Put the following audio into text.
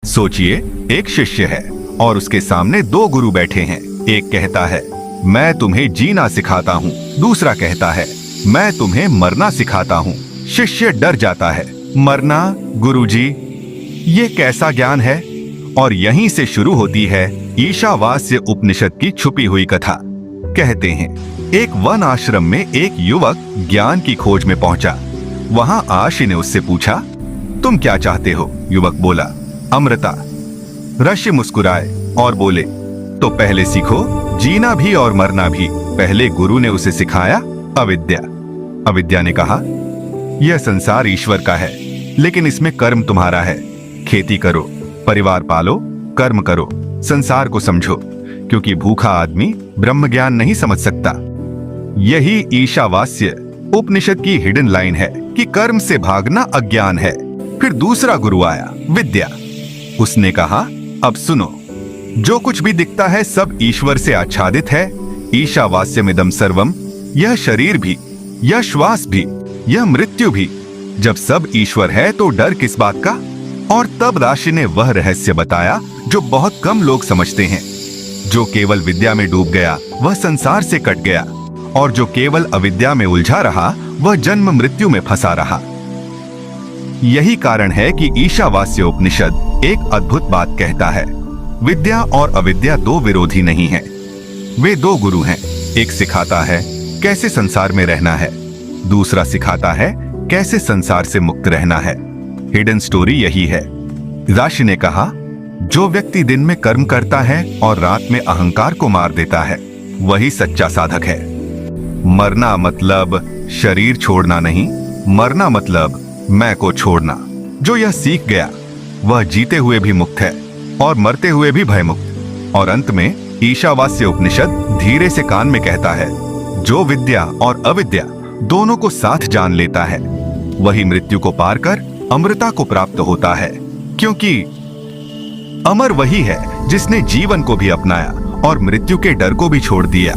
सोचिए, एक शिष्य है और उसके सामने दो गुरु बैठे हैं। एक कहता है मैं तुम्हें जीना सिखाता हूँ, दूसरा कहता है मैं तुम्हें मरना सिखाता हूँ। शिष्य डर जाता है। मरना गुरुजी, ये कैसा ज्ञान है? और यहीं से शुरू होती है ईशावास्य उपनिषद की छुपी हुई कथा। कहते हैं एक वन आश्रम में एक युवक ज्ञान की खोज में पहुंचा। वहां आशी ने उससे पूछा, तुम क्या चाहते हो? युवक बोला, अमृता। ऋषि मुस्कुराए और बोले, तो पहले सीखो जीना भी और मरना भी। पहले गुरु ने उसे सिखाया अविद्या। अविद्या ने कहा, यह संसार ईश्वर का है, लेकिन इसमें कर्म तुम्हारा है। खेती करो, परिवार पालो, कर्म करो, संसार को समझो, क्योंकि भूखा आदमी ब्रह्म ज्ञान नहीं समझ सकता। यही ईशावास्य उपनिषद की हिडन लाइन है कि कर्म से भागना अज्ञान है। फिर दूसरा गुरु आया, विद्या। उसने कहा, अब सुनो, जो कुछ भी दिखता है सब ईश्वर से आच्छादित है। ईशावास्यमिदं सर्वम, यह शरीर भी, यह श्वास भी, यह मृत्यु भी। जब सब ईश्वर है तो डर किस बात का? और तब ऋषि ने वह रहस्य बताया जो बहुत कम लोग समझते हैं। जो केवल विद्या में डूब गया वह संसार से कट गया, और जो केवल अविद्या में उलझा रहा वह जन्म मृत्यु में फंसा रहा। यही कारण है कि ईशावास्य उपनिषद एक अद्भुत बात कहता है, विद्या और अविद्या दो विरोधी नहीं हैं, वे दो गुरु हैं। एक सिखाता है कैसे संसार में रहना है, दूसरा सिखाता है कैसे संसार से मुक्त रहना है। हिडन स्टोरी यही है। ऋषि ने कहा, जो व्यक्ति दिन में कर्म करता है और रात में अहंकार को मार देता है, वही सच्चा साधक है। मरना मतलब शरीर छोड़ना नहीं, मरना मतलब मैं को छोड़ना। जो यह सीख गया वह जीते हुए भी मुक्त है और मरते हुए भी भयमुक्त। और अंत में ईशावास्य उपनिषद धीरे से कान में कहता है, जो विद्या और अविद्या दोनों को साथ जान लेता है, वही मृत्यु को पार कर अमृता को प्राप्त होता है। क्योंकि अमर वही है जिसने जीवन को भी अपनाया और मृत्यु के डर को भी छोड़ दिया।